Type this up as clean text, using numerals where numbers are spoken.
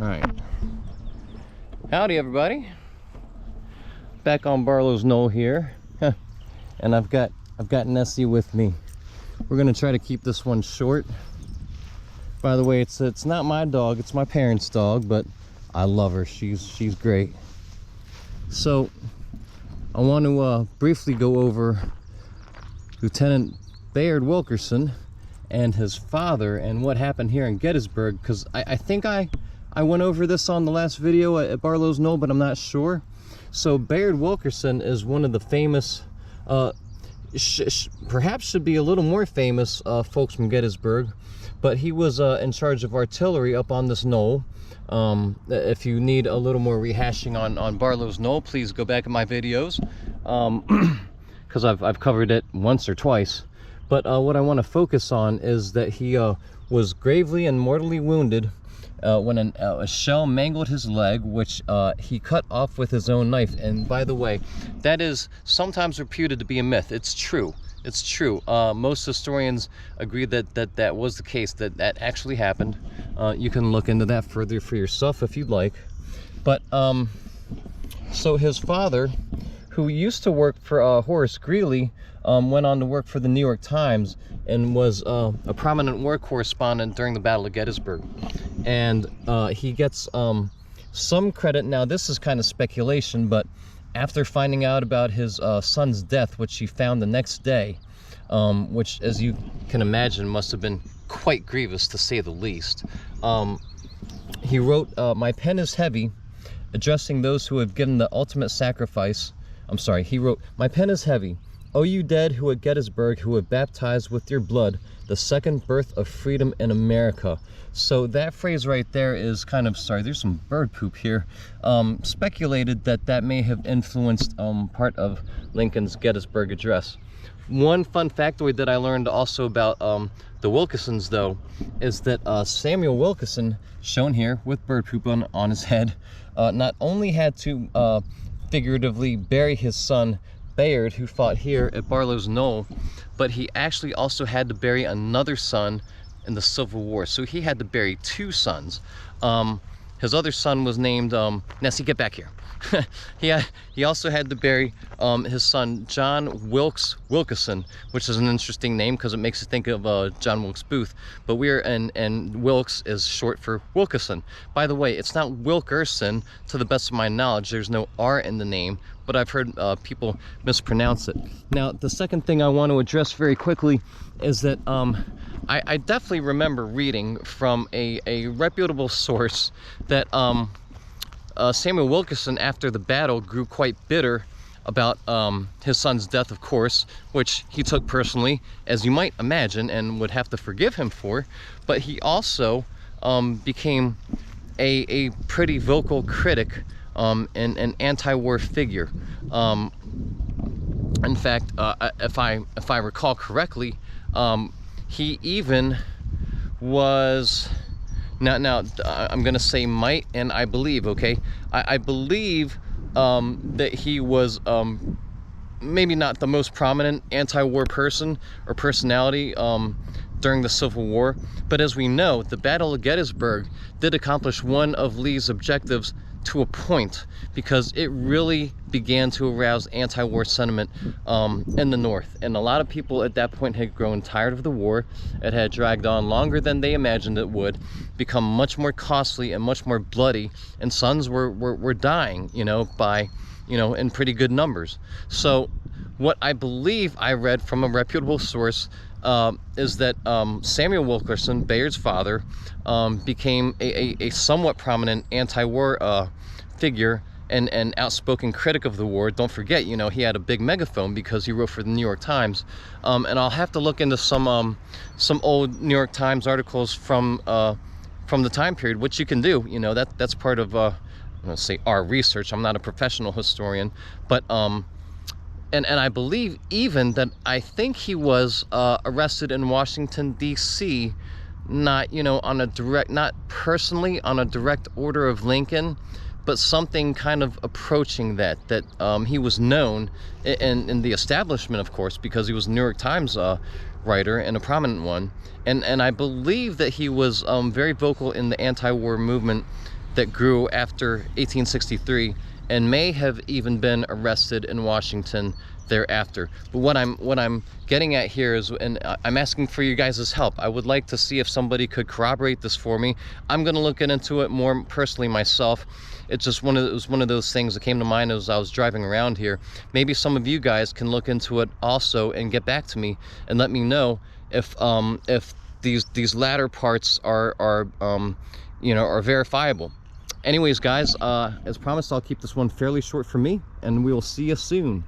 Alright. Howdy everybody. Back on Barlow's Knoll here. And I've got Nessie with me. We're gonna try to keep this one short. By the way, it's not my dog, it's my parents' dog, but I love her. She's great. So I want to briefly go over Lieutenant Bayard Wilkeson and his father and what happened here in Gettysburg, because I think I went over this on the last video at Barlow's Knoll, but I'm not sure. So Bayard Wilkeson is one of the famous, perhaps should be a little more famous folks from Gettysburg, but he was in charge of artillery up on this knoll. If you need a little more rehashing on Barlow's Knoll, please go back in my videos, because I've covered it once or twice. But what I want to focus on is that he was gravely and mortally wounded when a shell mangled his leg, which he cut off with his own knife. And by the way, that is sometimes reputed to be a myth. It's true. It's true. Most historians agree that was the case, that actually happened. You can look into that further for yourself if you'd like. But so his father, who used to work for Horace Greeley, went on to work for the New York Times and was a prominent war correspondent during the Battle of Gettysburg. And he gets some credit. Now, this is kind of speculation, but after finding out about his son's death, which he found the next day, which, as you can imagine, must have been quite grievous to say the least, he wrote, "My pen is heavy, addressing those who have given the ultimate sacrifice." I'm sorry, he wrote, "My pen is heavy. O you dead who at Gettysburg, who have baptized with your blood the second birth of freedom in America." So that phrase right there is kind of, sorry, there's some bird poop here, speculated that may have influenced part of Lincoln's Gettysburg address. One fun factoid that I learned also about the Wilkesons, though, is that Samuel Wilkeson, shown here with bird poop on his head, not only had to figuratively bury his son Bayard, who fought here at Barlow's Knoll, but he actually also had to bury another son in the Civil War. So he had to bury two sons. His other son was named Nessie, get back here. He also had to bury his son John Wilkeson, which is an interesting name because it makes you think of John Wilkes Booth. But and Wilkes is short for Wilkeson. By the way, it's not Wilkerson, to the best of my knowledge. There's no R in the name, but I've heard people mispronounce it. Now, the second thing I want to address very quickly is that I definitely remember reading from a reputable source that Samuel Wilkeson, after the battle, grew quite bitter about his son's death, of course, which he took personally, as you might imagine, and would have to forgive him for. But he also became a pretty vocal critic and an anti-war figure. In fact, if I recall correctly, he even was... Now, I'm going to say might, and I believe, okay? I believe that he was maybe not the most prominent anti-war person or personality during the Civil War, but as we know, the Battle of Gettysburg did accomplish one of Lee's objectives to a point, because it really began to arouse anti-war sentiment in the North. And a lot of people at that point had grown tired of the war. It had dragged on longer than they imagined it would, become much more costly and much more bloody, and sons were dying, in pretty good numbers. So what I believe I read from a reputable source is that Samuel Wilkeson, Bayard's father, became a somewhat prominent anti-war figure and outspoken critic of the war. Don't forget, he had a big megaphone because he wrote for the New York Times. And I'll have to look into some old New York Times articles from the time period, which you can do. That's part of I'm gonna say our research. I'm not a professional historian, but and I believe even that I think he was arrested in Washington, D.C., not personally on a direct order of Lincoln, but something kind of approaching that he was known in the establishment, of course, because he was a New York Times writer and a prominent one, and I believe that he was very vocal in the anti-war movement that grew after 1863 and may have even been arrested in Washington thereafter. But what I'm getting at here is, and I'm asking for you guys' help. I would like to see if somebody could corroborate this for me. I'm going to look into it more personally myself. It's just one of those things that came to mind as I was driving around here. Maybe some of you guys can look into it also and get back to me and let me know if these latter parts are you know, are verifiable. Anyways, guys, as promised, I'll keep this one fairly short for me, and we will see you soon.